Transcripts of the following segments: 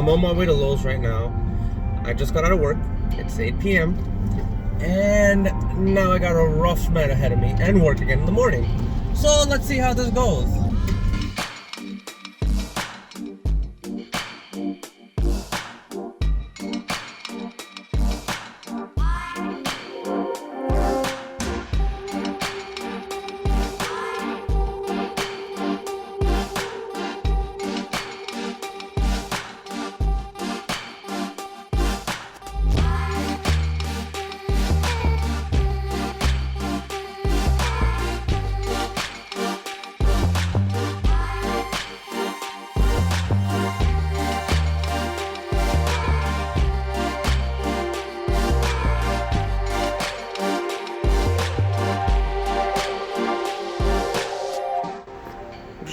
I'm on my way to Lowe's right now. I just got out of work. It's 8 p.m. And now I got a rough night ahead of me and work again in the morning. So let's see how this goes.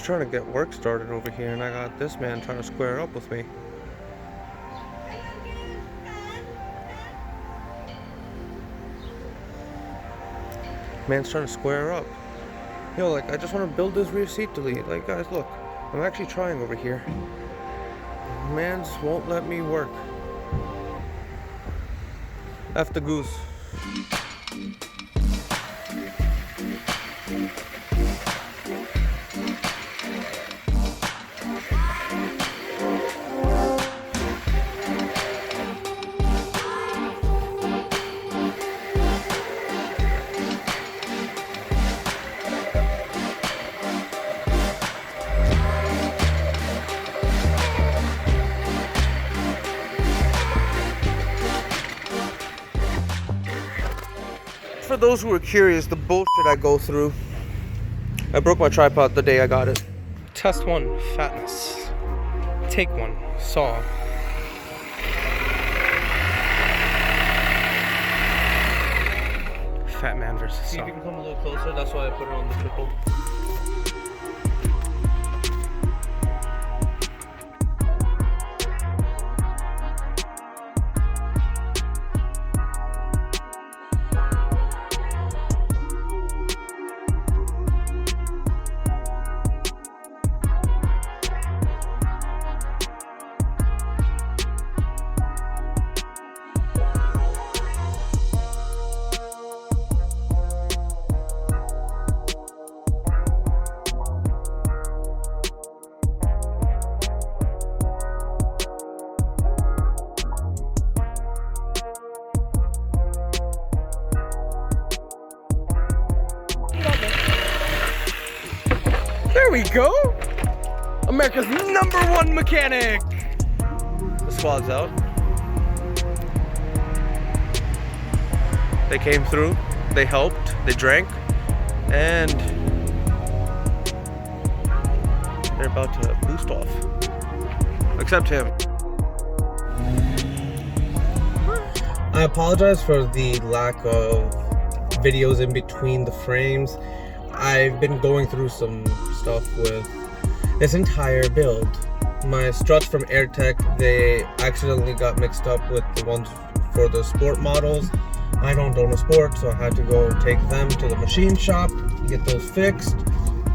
Trying to get work started over here, and I got this man trying to square up with me. Man's trying to square up. Yo, like, I just want to build this rear seat delete. Like, guys, look, I'm actually trying over here. Man's won't let me work. F the goose. For those who are curious, the bullshit I go through. I broke my tripod the day I got it. Test 1, fatness. Take 1, saw. Fat man versus saw. See if you can come a little closer, that's why I put it on the triple. There we go! America's #1 mechanic! The squad's out. They came through, they helped, they drank, and they're about to boost off. Except him. I apologize for the lack of videos in between the frames. I've been going through some stuff with this entire build. My struts from Airtekk, they accidentally got mixed up with the ones for the sport models. I don't own a sport, so I had to go take them to the machine shop, get those fixed.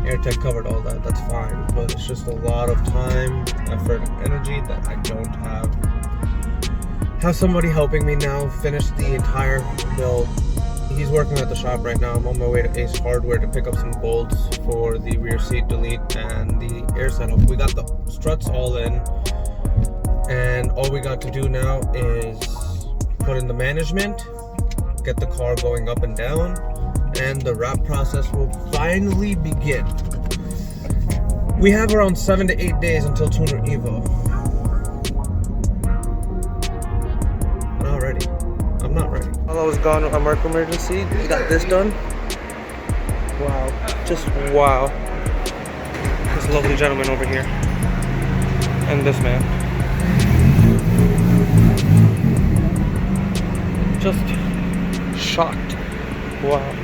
Airtekk covered all that, that's fine, but it's just a lot of time, effort, and energy that I don't have. Have somebody helping me now finish the entire build. He's working at the shop right now. I'm on my way to Ace Hardware to pick up some bolts for the rear seat delete and the air setup. We got the struts all in, and all we got to do now is put in the management, get the car going up and down, and the wrap process will finally begin. We have around 7 to 8 days until Tuner Evo. Not ready. I'm not ready. While I was gone on work emergency, we got this done. Wow. Just wow. This lovely gentleman over here. And this man. Just shocked. Wow.